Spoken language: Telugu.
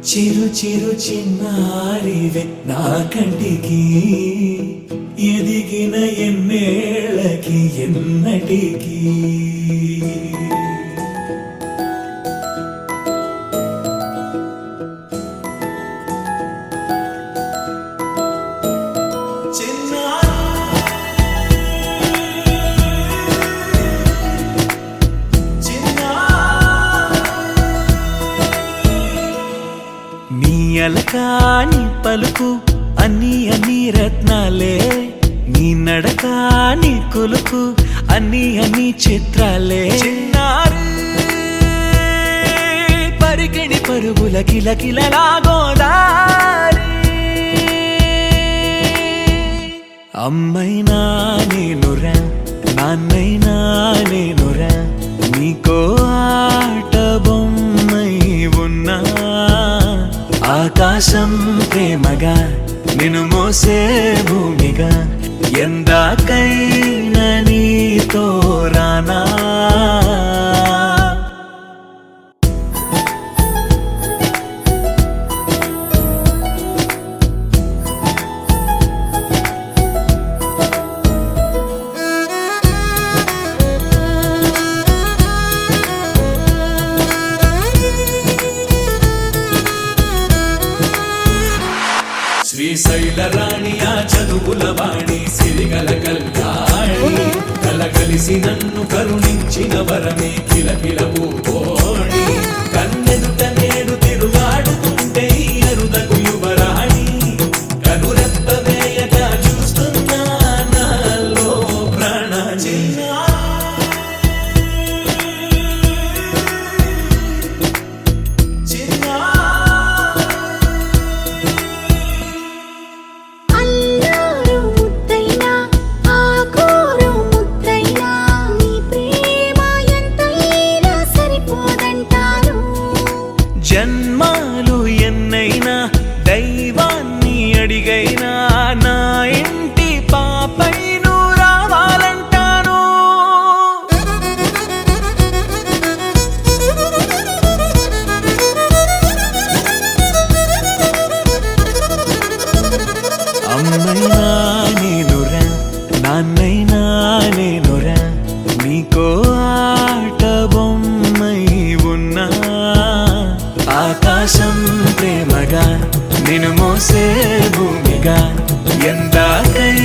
చిరు చిరు చిన్నారివే నా కంటికి ఎదిగిన ఎన్నేళ్ళకి ఎన్నటికి అలకాని పలుకు అన్ని అన్ని రత్నాలే నీ నడక నీ కులుకు అన్ని అన్ని చిత్రాలే చిన్నారు పరికిణి పరుగుల కిలకిలలాగోదారి అమ్మైనా నేనురా నాన్నైనా నేనురా నీకో ఆట బొమ్మై ఉన్నా ఆకాశం ప్రేమగా నిన్ను మోసే భూమిగా ఎందాకైనా నీతో రానా శ్రీశైల రాణి ఆ చదువుల వాణి సిరిగల కల్యాణి కలగలిసి నన్ను కరుణించిన వరమే కిలకిల పూకోణి కన్నెదుట నేడు తిరుగాడుతుంటే అరుదకు యువరాణి కనురెప్ప వేయగా చూస్తున్నా నాలో ప్రాణ జన్మాలు ఎన్నైనా దైవాన్ని అడిగైనా నా ఇంటి పాపై నువ్వు రావాలంటాను అమ్మైనా నేనురా నాన్నైనా నేనురా నీకో ఆట బొమ్మై ఉన్నా ఆకాశం ప్రేమగా నిన్ను మోసే భూమిగా ఎందాకై